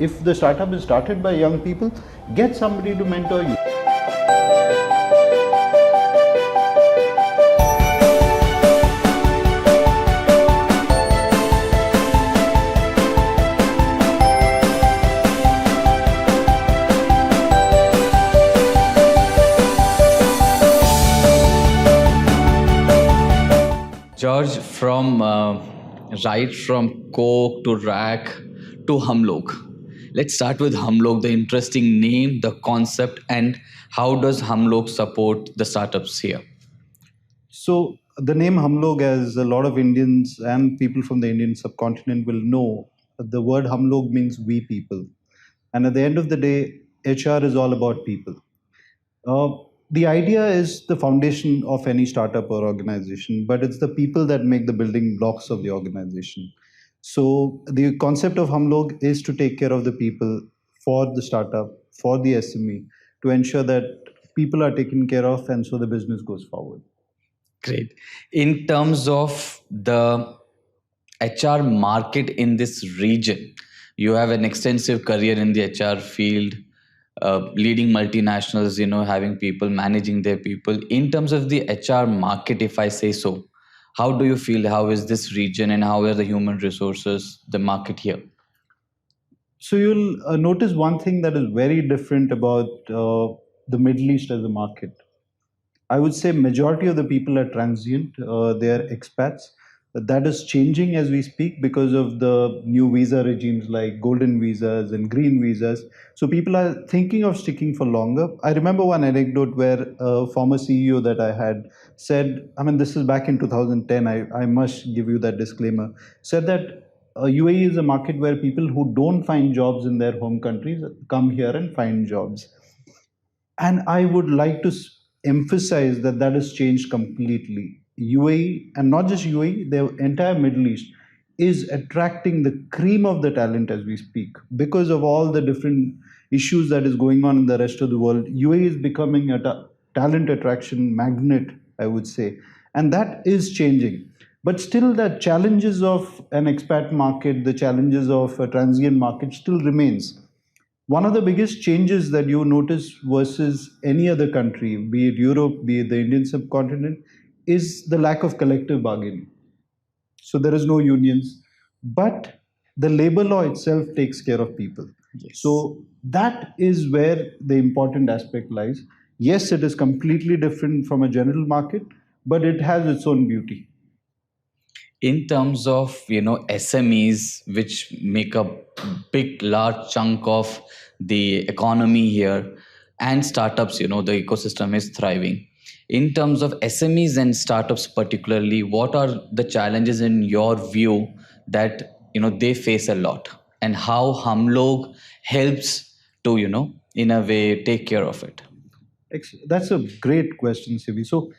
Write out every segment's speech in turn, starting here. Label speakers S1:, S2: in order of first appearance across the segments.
S1: if the startup is started by young people, get somebody to mentor you.
S2: George, right from Coke to Rack to HumLog. Let's start with HumLog, the interesting name, the concept, and how does HumLog support the startups here?
S1: So the name HumLog, as a lot of Indians and people from the Indian subcontinent will know, the word HumLog means we people. And at the end of the day, HR is all about people. The idea is the foundation of any startup or organization, but it's the people that make the building blocks of the organization. So the concept of HumLog is to take care of the people for the startup, for the SME, to ensure that people are taken care of and so the business goes forward.
S2: Great. In terms of the HR market in this region, you have an extensive career in the HR field, leading multinationals, having people, managing their people. In terms of the HR market, if I say so, how do you feel? How is this region and how are the human resources, the market here?
S1: So you'll notice one thing that is very different about the Middle East as a market. I would say majority of the people are transient, they are expats. That is changing as we speak because of the new visa regimes like golden visas and green visas. So people are thinking of sticking for longer. I remember one anecdote where a former CEO that I had said, this is back in 2010, I must give you that disclaimer, said that UAE is a market where people who don't find jobs in their home countries come here and find jobs. And I would like to emphasize that that has changed completely. UAE, and not just UAE, the entire Middle East is attracting the cream of the talent as we speak. Because of all the different issues that is going on in the rest of the world, UAE is becoming a talent attraction magnet, I would say. And that is changing. But still the challenges of an expat market, the challenges of a transient market still remains. One of the biggest changes that you notice versus any other country, be it Europe, be it the Indian subcontinent, is the lack of collective bargaining. So there is no unions, but the labor law itself takes care of people.
S2: Yes.
S1: So that is where the important aspect lies. Yes, it is completely different from a general market, but it has its own beauty.
S2: In terms of SMEs, which make a big large chunk of the economy here, and startups, the ecosystem is thriving. In terms of SMEs and startups particularly, what are the challenges in your view that they face a lot, and how HumLog helps to in a way take care of it?
S1: That's a great question, Sivi. So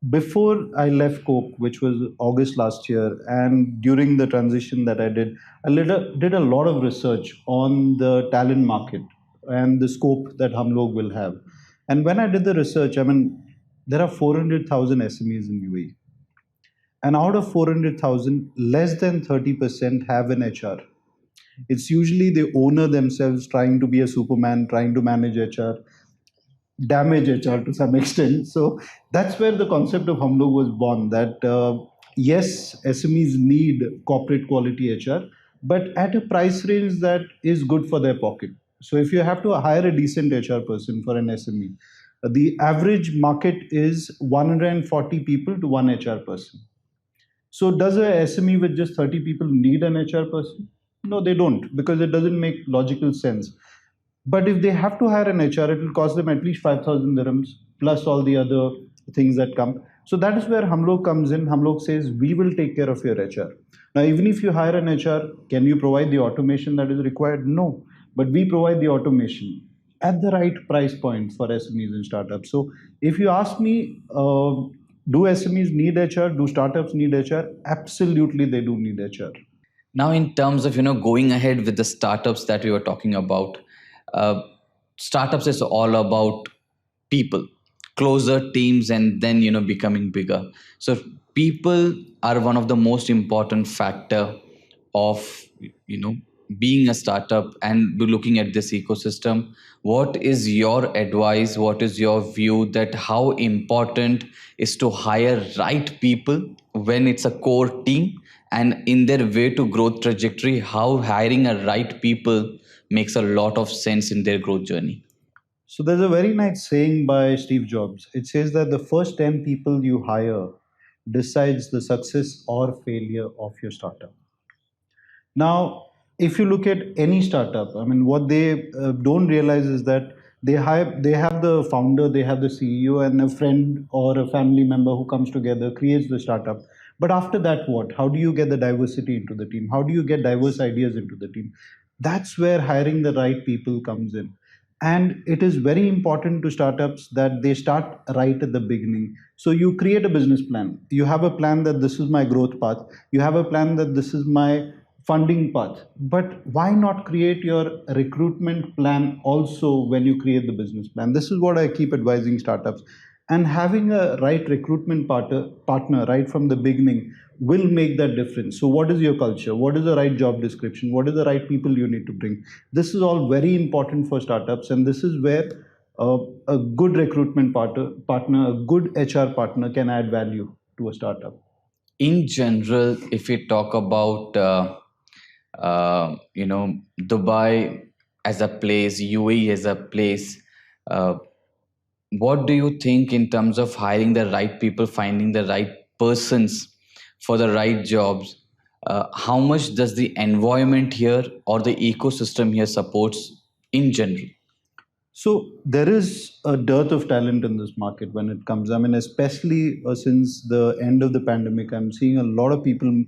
S1: before I left Coke, which was August last year, and during the transition that I did a lot of research on the talent market and the scope that HumLog will have. And when I did the research, there are 400,000 SMEs in UAE. And out of 400,000, less than 30% have an HR. It's usually the owner themselves trying to be a superman, trying to manage HR, damage HR to some extent. So that's where the concept of HumLog was born, that yes, SMEs need corporate quality HR, but at a price range that is good for their pocket. So if you have to hire a decent HR person for an SME, the average market is 140 people to one HR person. So does a SME with just 30 people need an HR person? No, they don't, because it doesn't make logical sense. But if they have to hire an HR, it will cost them at least 5,000 dirhams plus all the other things that come. So that is where HumLog comes in. HumLog says, we will take care of your HR. Now, even if you hire an HR, can you provide the automation that is required? No, but we provide the automation at the right price point for SMEs and startups. So if you ask me, do SMEs need HR? Do startups need HR? Absolutely, they do need HR.
S2: Now, in terms of going ahead with the startups that we were talking about, startups is all about people, closer teams, and then becoming bigger. So people are one of the most important factor of being a startup and looking at this ecosystem, what is your advice? What is your view that how important is to hire right people when it's a core team, and in their way to growth trajectory, how hiring a right people makes a lot of sense in their growth journey?
S1: So there's a very nice saying by Steve Jobs. It says that the first 10 people you hire decides the success or failure of your startup. Now, if you look at any startup, I mean, what they don't realize is that they have the founder, they have the CEO, and a friend or a family member who comes together, creates the startup. But after that, what? How do you get the diversity into the team? How do you get diverse ideas into the team? That's where hiring the right people comes in. And it is very important to startups that they start right at the beginning. So you create a business plan. You have a plan that this is my growth path. You have a plan that this is my funding path. But why not create your recruitment plan also when you create the business plan? This is what I keep advising startups. And having a right recruitment partner right from the beginning will make that difference. So what is your culture? What is the right job description? What are the right people you need to bring? This is all very important for startups, and this is where a good recruitment partner, a good HR partner can add value to a startup.
S2: In general, if we talk about Dubai as a place, UAE as a place, uh, what do you think in terms of hiring the right people, finding the right persons for the right jobs? How much does the environment here or the ecosystem here supports in general?
S1: So there is a dearth of talent in this market when it comes. I mean, especially since the end of the pandemic, I'm seeing a lot of people,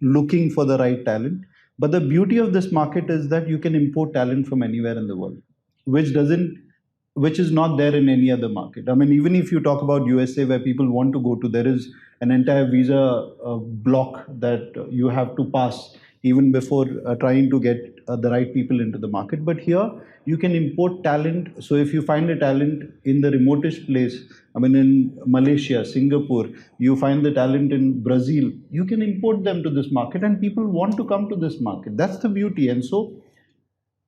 S1: looking for the right talent. But the beauty of this market is that you can import talent from anywhere in the world, which doesn't, which is not there in any other market. I mean, even if you talk about USA, where people want to go to, there is an entire visa block that you have to pass even before trying to get the right people into the market. But here, you can import talent. So if you find a talent in the remotest place, I mean, in Malaysia, Singapore, you find the talent in Brazil, you can import them to this market, and people want to come to this market. That's the beauty. And so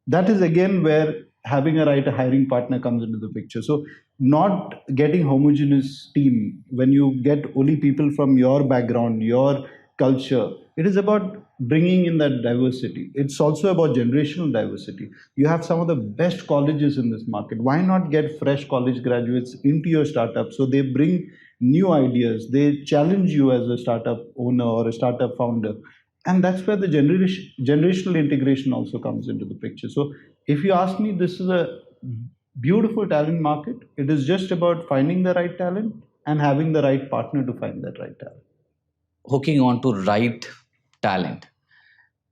S1: that is again where having a right hiring partner comes into the picture. So not getting homogeneous team, when you get only people from your background, your culture, it is about bringing in that diversity. It's also about generational diversity. You have some of the best colleges in this market. Why not get fresh college graduates into your startup so they bring new ideas, they challenge you as a startup owner or a startup founder? And that's where the generational integration also comes into the picture. So if you ask me, this is a beautiful talent market. It is just about finding the right talent and having the right partner to find that right talent.
S2: Hooking on to right talent,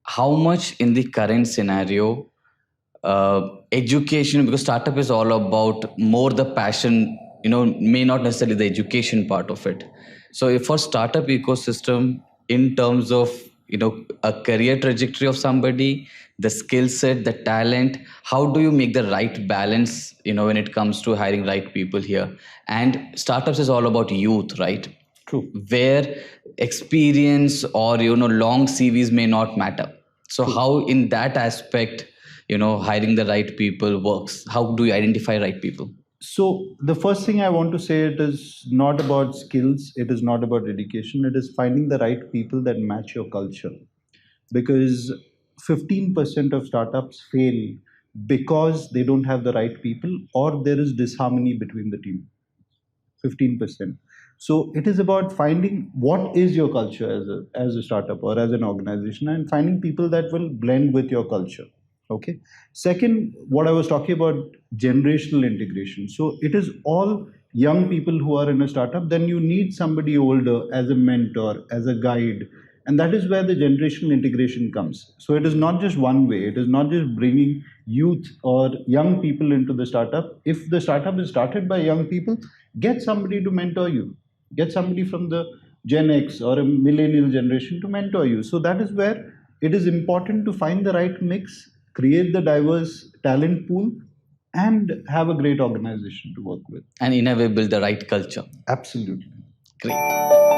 S2: how much in the current scenario education, because startup is all about more the passion, may not necessarily the education part of it. So if for startup ecosystem, in terms of a career trajectory of somebody, the skill set, the talent, how do you make the right balance when it comes to hiring right people here? And startups is all about youth, right?
S1: True.
S2: Where experience or long CVs may not matter. So
S1: True.
S2: how in that aspect, hiring the right people works? How do you identify right people?
S1: So the first thing I want to say, it is not about skills, it is not about education, it is finding the right people that match your culture. Because 15% of startups fail because they don't have the right people or there is disharmony between the team. 15%. So it is about finding what is your culture as a startup or as an organization, and finding people that will blend with your culture. Okay. Second, what I was talking about, generational integration. So it is all young people who are in a startup. Then you need somebody older as a mentor, as a guide, and that is where the generational integration comes. So it is not just one way. It is not just bringing youth or young people into the startup. If the startup is started by young people, get somebody to mentor you, get somebody from the Gen X or a millennial generation to mentor you. So that is where it is important to find the right mix, create the diverse talent pool, and have a great organization to work with.
S2: And in a way build the right culture.
S1: Absolutely.
S2: Great.